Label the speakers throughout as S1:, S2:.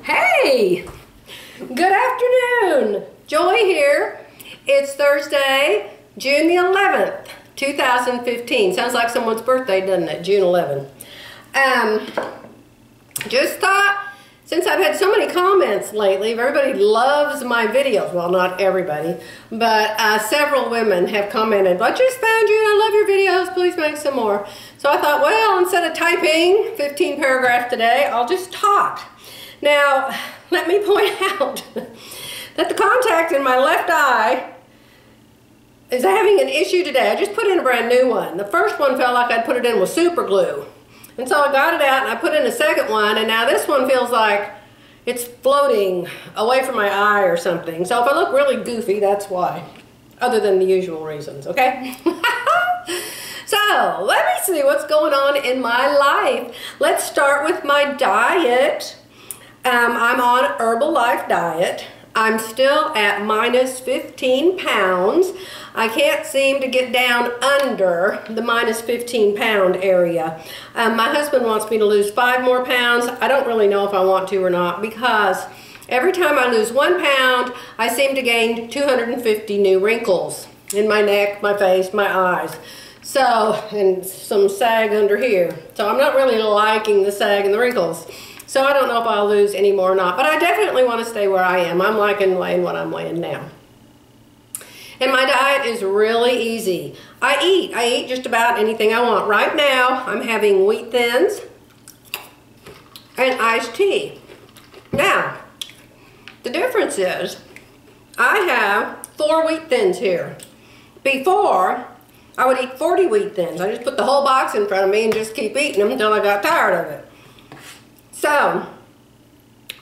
S1: Hey, good afternoon. Joy here. It's Thursday, June the 11th, 2015. Sounds like someone's birthday, doesn't it? June 11th. Just thought, since I've had so many comments lately, everybody loves my videos. Well, not everybody, but several women have commented, I just found you and I love your videos, please make some more. So I thought, well, instead of typing 15 paragraphs today, I'll just talk. Now, let me point out that the contact in my left eye is having an issue today. I just put in a brand new one. The first one felt like I'd put it in with super glue. And so I got it out and I put in a second one, and now this one feels like it's floating away from my eye or something. So if I look really goofy, that's why. Other than the usual reasons, okay? So, let me see what's going on in my life. Let's start with my diet. I'm on Herbalife diet. I'm still at minus 15 pounds. I can't seem to get down under the minus 15 pound area. My husband wants me to lose 5 more pounds. I don't really know if I want to or not, because every time I lose 1 pound, I seem to gain 250 new wrinkles in my neck, my face, my eyes. So, and some sag under here. So I'm not really liking the sag and the wrinkles. So I don't know if I'll lose any more or not, but I definitely want to stay where I am. I'm liking weighing what I'm weighing now. And my diet is really easy. I eat just about anything I want. Right now, I'm having wheat thins and iced tea. Now, the difference is, I have 4 wheat thins here. Before, I would eat 40 wheat thins. I just put the whole box in front of me and just keep eating them until I got tired of it. So,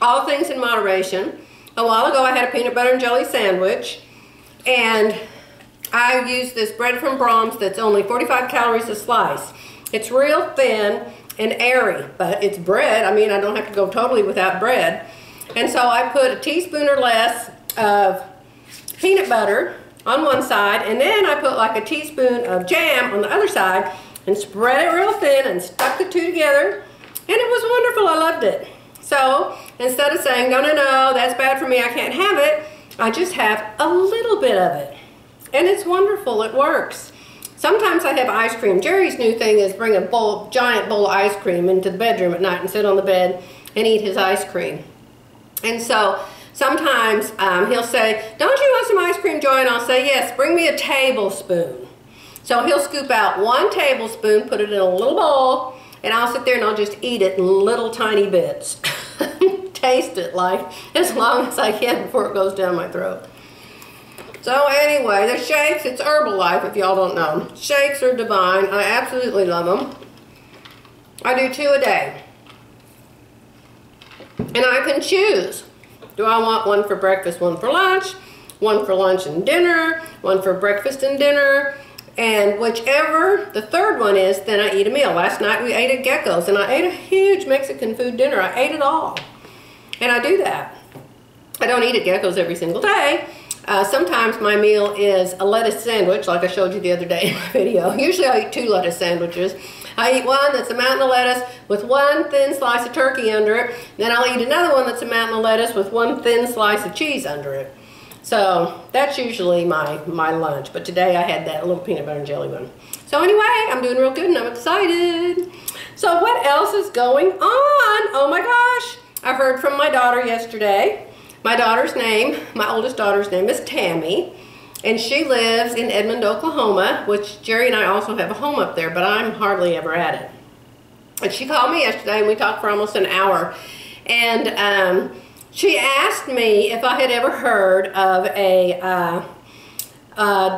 S1: all things in moderation. A while ago I had a peanut butter and jelly sandwich, and I used this bread from Brahms that's only 45 calories a slice. It's real thin and airy, but it's bread. I mean, I don't have to go totally without bread. And so I put a teaspoon or less of peanut butter on one side, and then I put like a teaspoon of jam on the other side and spread it real thin and stuck the two together. And it was wonderful. I loved it. So instead of saying, no, that's bad for me, I can't have it, I just have a little bit of it. And it's wonderful. It works. Sometimes I have ice cream. Jerry's new thing is bring a giant bowl of ice cream into the bedroom at night and sit on the bed and eat his ice cream. And so sometimes he'll say, don't you want some ice cream, Joy? And I'll say, yes, bring me a tablespoon. So he'll scoop out 1 tablespoon, put it in a little bowl, and I'll sit there and I'll just eat it in little tiny bits. Taste it like as long as I can before it goes down my throat. So anyway, the shakes, it's Herbalife if y'all don't know. Shakes are divine. I absolutely love them. I do 2 a day. And I can choose. Do I want one for breakfast, one for lunch and dinner, one for breakfast and dinner? And whichever the third one is, then I eat a meal. Last night we ate at Gecko's, and I ate a huge Mexican food dinner. I ate it all. And I do that. I don't eat at Gecko's every single day. Sometimes my meal is a lettuce sandwich, like I showed you the other day in my video. Usually I eat 2 lettuce sandwiches. I eat one that's a mountain of lettuce with 1 thin slice of turkey under it. Then I'll eat another one that's a mountain of lettuce with 1 thin slice of cheese under it. So that's usually my lunch, but today I had that little peanut butter and jelly one. So anyway, I'm doing real good and I'm excited. So what else is going on? Oh my gosh, I heard from my daughter yesterday. My oldest daughter's name is Tammy, and she lives in Edmond, Oklahoma, which Jerry and I also have a home up there, but I'm hardly ever at it. And she called me yesterday and we talked for almost an hour, and she asked me if I had ever heard of a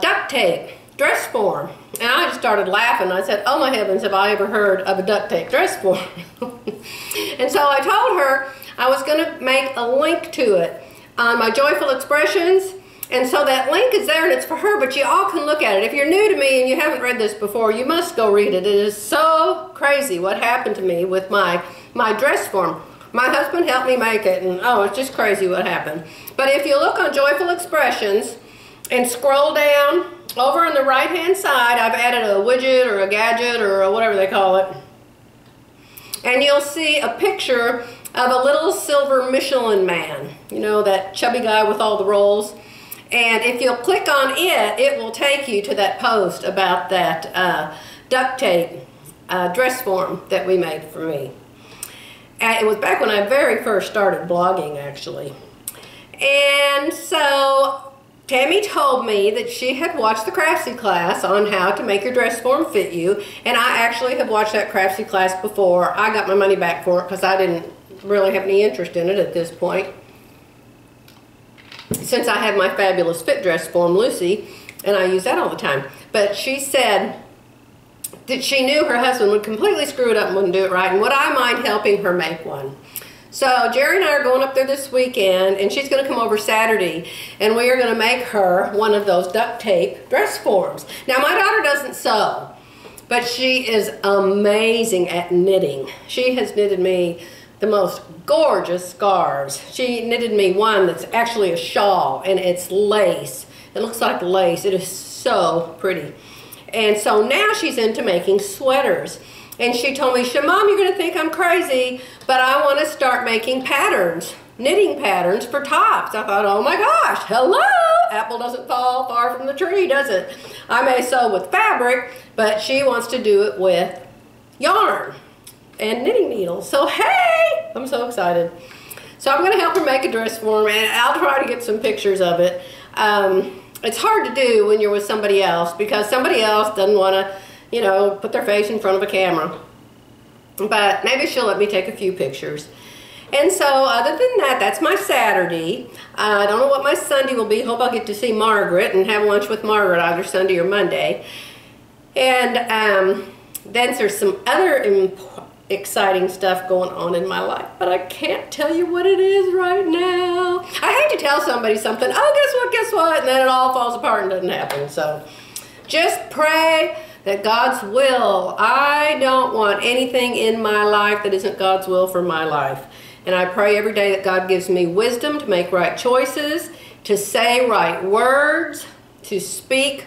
S1: duct tape dress form. And I just started laughing. I said, oh my heavens, have I ever heard of a duct tape dress form? And so I told her I was going to make a link to it on my Joyful Expressions. And so that link is there and it's for her, but you all can look at it. If you're new to me and you haven't read this before, you must go read it. It is so crazy what happened to me with my dress form. My husband helped me make it, and oh, it's just crazy what happened. But if you look on Joyful Expressions and scroll down over on the right hand side, I've added a widget or a gadget or whatever they call it. And you'll see a picture of a little silver Michelin man. You know, that chubby guy with all the rolls. And if you'll click on it, it will take you to that post about that duct tape dress form that we made for me. And it was back when I very first started blogging, actually. And so Tammy told me that she had watched the Craftsy class on how to make your dress form fit you. And I actually have watched that Craftsy class before. I got my money back for it because I didn't really have any interest in it at this point, since I had my fabulous fit dress form, Lucy, and I use that all the time. But she said that she knew her husband would completely screw it up and wouldn't do it right, and would I mind helping her make one? So Jerry and I are going up there this weekend, and she's going to come over Saturday, and we are going to make her one of those duct tape dress forms. Now, my daughter doesn't sew, but she is amazing at knitting. She has knitted me the most gorgeous scarves. She knitted me one that's actually a shawl, and it's lace. It looks like lace. It is so pretty. And so now she's into making sweaters. And she told me, Mom, you're going to think I'm crazy, but I want to start making patterns, knitting patterns for tops. I thought, oh my gosh, hello! Apple doesn't fall far from the tree, does it? I may sew with fabric, but she wants to do it with yarn and knitting needles. So hey, I'm so excited. So I'm going to help her make a dress form, and I'll try to get some pictures of it. It's hard to do when you're with somebody else, because somebody else doesn't want to, you know, put their face in front of a camera. But maybe she'll let me take a few pictures. And so other than that, that's my Saturday. I don't know what my Sunday will be. Hope I'll get to see Margaret and have lunch with Margaret either Sunday or Monday. And then there's some other exciting stuff going on in my life, but I can't tell you what it is right now. I hate to tell somebody something, oh, guess what, and then it all falls apart and doesn't happen. So just pray that God's will. I don't want anything in my life that isn't God's will for my life. And I pray every day that God gives me wisdom to make right choices, to say right words, to speak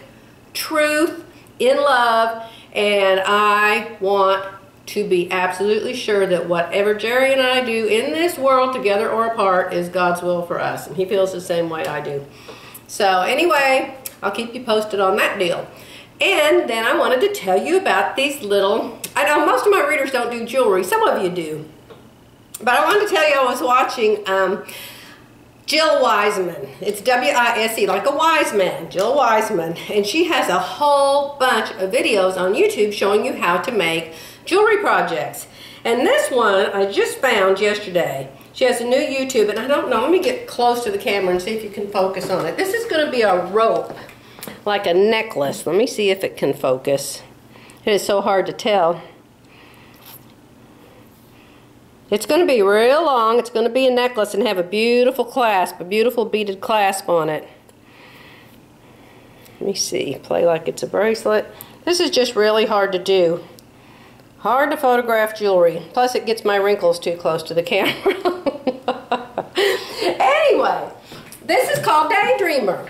S1: truth in love, and I want to be absolutely sure that whatever Jerry and I do in this world, together or apart, is God's will for us. And he feels the same way I do. So anyway, I'll keep you posted on that deal. And then I wanted to tell you about these little, I know most of my readers don't do jewelry. Some of you do. But I wanted to tell you I was watching Jill Wiseman. It's W-I-S-E, like a wise man, Jill Wiseman. And she has a whole bunch of videos on YouTube showing you how to make jewelry projects. And this one I just found yesterday. She has a new YouTube, and I don't know, let me get close to the camera and see if you can focus on it. This is going to be a rope, like a necklace. Let me see if it can focus. It is so hard to tell. It's going to be real long. It's going to be a necklace and have a beautiful clasp, a beautiful beaded clasp on it. Let me see. Play like it's a bracelet. This is just really hard to do. Hard to photograph jewelry. Plus it gets my wrinkles too close to the camera. Anyway, this is called Daydreamer.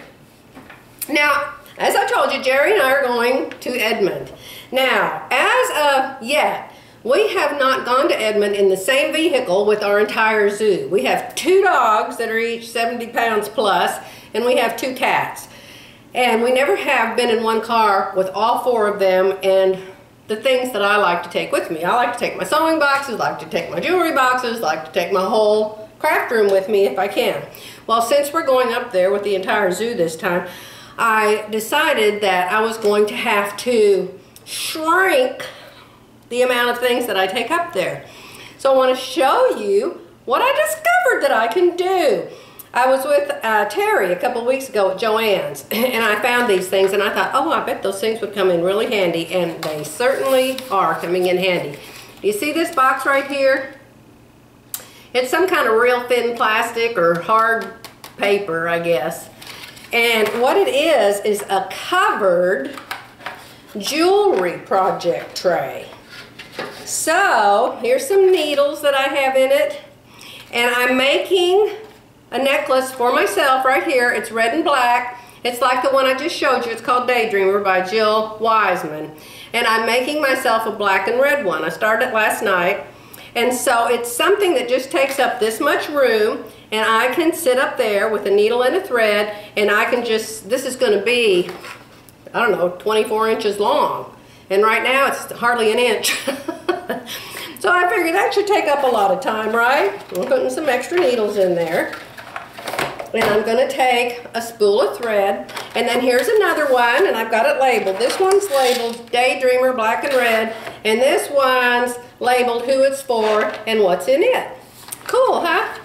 S1: Now, as I told you, Jerry and I are going to Edmond. Now, as of yet, we have not gone to Edmond in the same vehicle with our entire zoo. We have 2 dogs that are each 70 pounds plus, and we have 2 cats. And we never have been in one car with all 4 of them and the things that I like to take with me. I like to take my sewing boxes, like to take my jewelry boxes, like to take my whole craft room with me if I can. Well, since we're going up there with the entire zoo this time, I decided that I was going to have to shrink the amount of things that I take up there. So I want to show you what I discovered that I can do. I was with Terry a couple weeks ago at Joann's, and I found these things, and I thought, oh, I bet those things would come in really handy, and they certainly are coming in handy. Do you see this box right here? It's some kind of real thin plastic or hard paper, I guess. And what it is a covered jewelry project tray. So, here's some needles that I have in it, and I'm making a necklace for myself right here. It's red and black. It's like the one I just showed you. It's called Daydreamer by Jill Wiseman. And I'm making myself a black and red one. I started last night. And so it's something that just takes up this much room, and I can sit up there with a needle and a thread, and I can just, this is going to be, I don't know, 24 inches long. And right now it's hardly an inch. So I figured that should take up a lot of time, right? I'm putting some extra needles in there. And I'm going to take a spool of thread, and then here's another one, and I've got it labeled. This one's labeled Daydreamer Black and Red, and this one's labeled who it's for and what's in it. Cool, huh?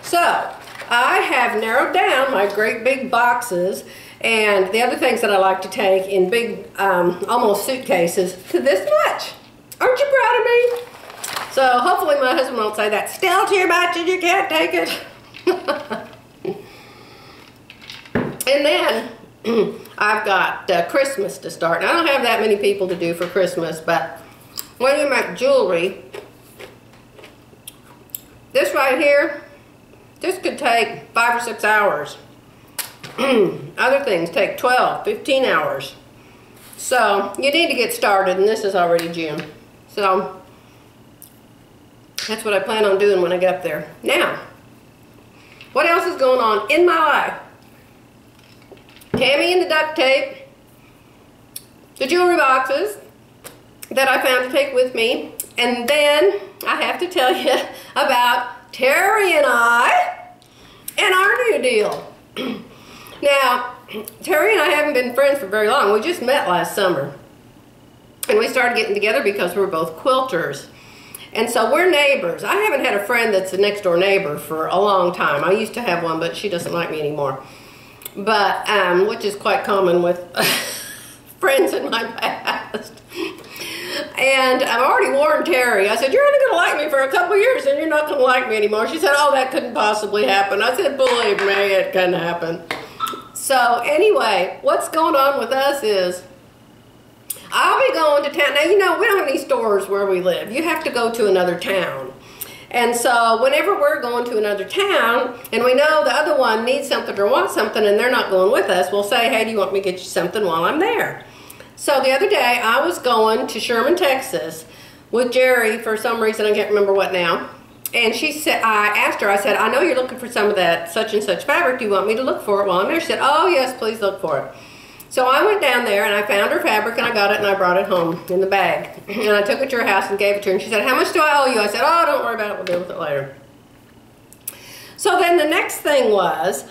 S1: So, I have narrowed down my great big boxes and the other things that I like to take in big, almost suitcases to this much. Aren't you proud of me? So, hopefully my husband won't say that. Still too much and you can't take it. And then I've got Christmas to start. And I don't have that many people to do for Christmas, but when you make jewelry, this right here, this could take 5 or 6 hours. Other things take 12, 15 hours. So you need to get started, and this is already June. So that's what I plan on doing when I get up there. Now, what else is going on in my life? Tammy and the duct tape, the jewelry boxes that I found to take with me, and then I have to tell you about Terry and I and our new deal. Now, Terry and I haven't been friends for very long. We just met last summer, and we started getting together because we're both quilters. And so we're neighbors. I haven't had a friend that's a next door neighbor for a long time. I used to have one, but she doesn't like me anymore. But, which is quite common with friends in my past. And I've already warned Terry. I said, you're only going to like me for a couple years and you're not going to like me anymore. She said, oh, that couldn't possibly happen. I said, believe me, it can happen. So anyway, what's going on with us is I'll be going to town. Now, you know, we don't have any stores where we live. You have to go to another town. And so whenever we're going to another town and we know the other one needs something or wants something and they're not going with us, we'll say, hey, do you want me to get you something while I'm there? So the other day I was going to Sherman, Texas with Jerry for some reason, I can't remember what now. And she said, I asked her, I said, I know you're looking for some of that such and such fabric. Do you want me to look for it while I'm there? She said, oh yes, please look for it. So I went down there and I found her fabric and I got it and I brought it home in the bag. And I took it to her house and gave it to her and she said, how much do I owe you? I said, oh, don't worry about it, we'll deal with it later. So then the next thing was,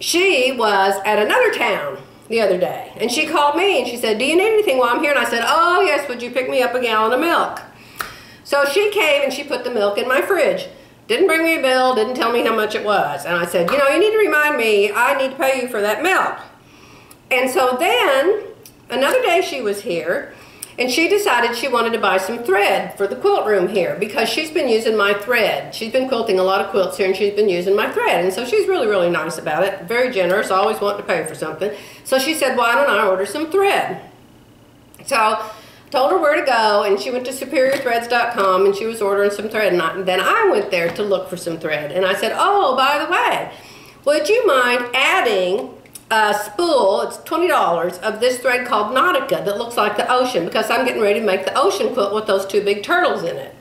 S1: she was at another town the other day and she called me and she said, do you need anything while I'm here? And I said, oh yes, would you pick me up a gallon of milk? So she came and she put the milk in my fridge. Didn't bring me a bill, didn't tell me how much it was. And I said, you know, you need to remind me, I need to pay you for that milk. And so then, another day she was here, and she decided she wanted to buy some thread for the quilt room here because she's been using my thread. She's been quilting a lot of quilts here, and she's been using my thread. And so she's really, really nice about it, very generous, always wanting to pay for something. So she said, why don't I order some thread? So I told her where to go, and she went to superiorthreads.com, and she was ordering some thread. And then I went there to look for some thread. And I said, oh, by the way, would you mind adding a spool, it's $20, of this thread called Nautica that looks like the ocean because I'm getting ready to make the ocean quilt with those 2 big turtles in it.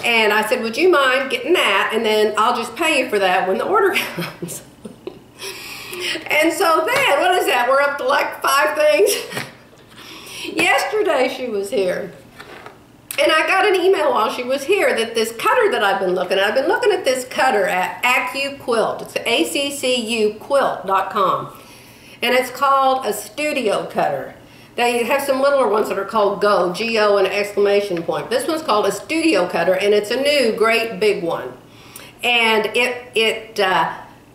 S1: And I said, would you mind getting that, and then I'll just pay you for that when the order comes. And so then, what is that? We're up to like 5 things. Yesterday she was here. And I got an email while she was here that this cutter that I've been looking at, I've been looking at this cutter at AccuQuilt. It's ACCUquilt.com. And it's called a studio cutter. They have some littler ones that are called Go, G-O and an exclamation point. This one's called a studio cutter, and it's a new, great big one. And it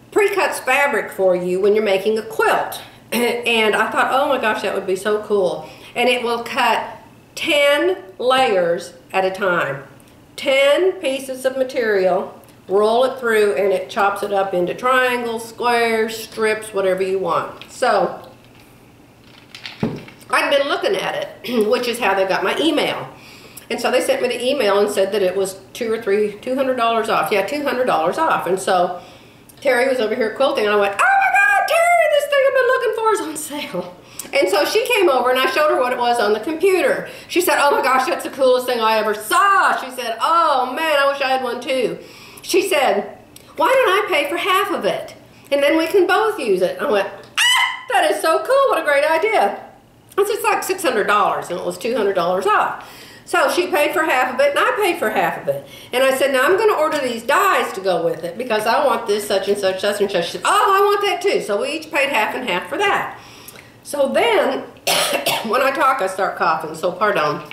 S1: pre-cuts fabric for you when you're making a quilt. And I thought, oh my gosh, that would be so cool. And it will cut 10 layers at a time. 10 pieces of material. Roll it through and it chops it up into triangles, squares, strips, whatever you want. So, I'd been looking at it, which is how they got my email. And so they sent me the email and said that it was $200 off. Yeah, $200 off. And so, Terry was over here quilting and I went, oh my God, Terry, this thing I've been looking for is on sale. And so she came over and I showed her what it was on the computer. She said, oh my gosh, that's the coolest thing I ever saw. She said, oh man, I wish I had one too. She said, why don't I pay for half of it? And then we can both use it. I went, ah, that is so cool, what a great idea. It's just like $600 and it was $200 off. So she paid for half of it and I paid for half of it. And I said, now I'm going to order these dies to go with it because I want this such and such, such and such. She said, oh, I want that too. So we each paid half and half for that. So then, when I talk, I start coughing, so pardon.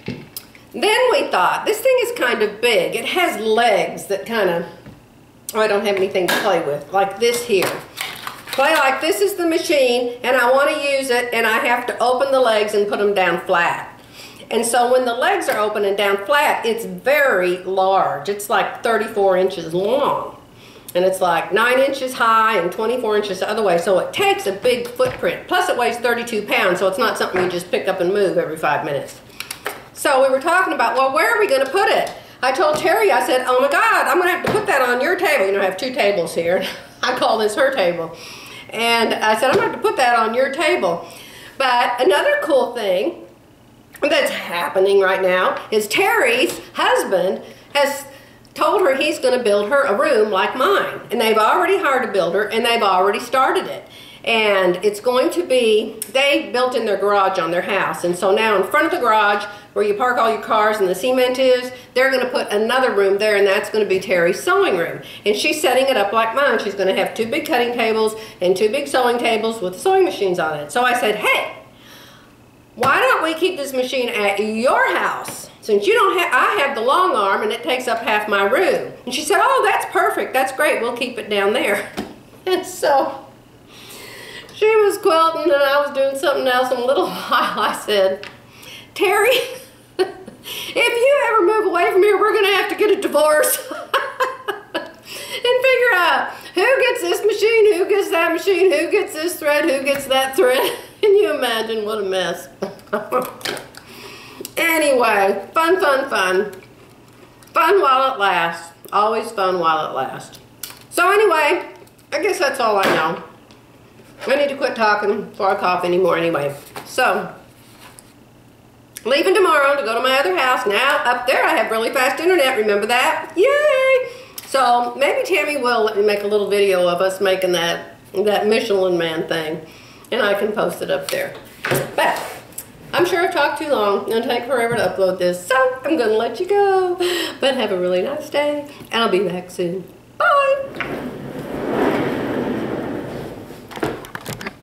S1: Then we thought, this thing is kind of big. It has legs that kind of, oh, I don't have anything to play with, like this here. Play like this is the machine, and I want to use it, and I have to open the legs and put them down flat. And so when the legs are open and down flat, it's very large. It's like 34 inches long. And it's like 9 inches high and 24 inches the other way. So it takes a big footprint. Plus it weighs 32 pounds, so it's not something you just pick up and move every 5 minutes. So we were talking about, well, where are we going to put it? I told Terry, I said, oh my God, I'm going to have to put that on your table. You know, I have 2 tables here. I call this her table. And I said, I'm going to have to put that on your table. But another cool thing that's happening right now is Terry's husband has told her he's going to build her a room like mine. And they've already hired a builder and they've already started it. And it's going to be, they built in their garage on their house. And so now in front of the garage where you park all your cars and the cement is, they're going to put another room there and that's going to be Terry's sewing room. And she's setting it up like mine. She's going to have 2 big cutting tables and 2 big sewing tables with sewing machines on it. So I said, hey, why don't we keep this machine at your house? Since you don't have, I have the long arm and it takes up half my room. And she said, oh, that's perfect. That's great. We'll keep it down there. And so she was quilting and I was doing something else. And a little while I said, Terry, if you ever move away from here, we're going to have to get a divorce. And figure out who gets this machine, who gets that machine, who gets this thread, who gets that thread. Can you imagine what a mess? Anyway, fun, fun, fun. Fun while it lasts. Always fun while it lasts. So anyway, I guess that's all I know. I need to quit talking before I cough anymore anyway. So, leaving tomorrow to go to my other house. Now, up there I have really fast internet. Remember that? Yay! So, maybe Tammy will let me make a little video of us making that Michelin Man thing. And I can post it up there. But I'm sure I've talked too long. It'll take forever to upload this. So I'm going to let you go. But have a really nice day. And I'll be back soon. Bye.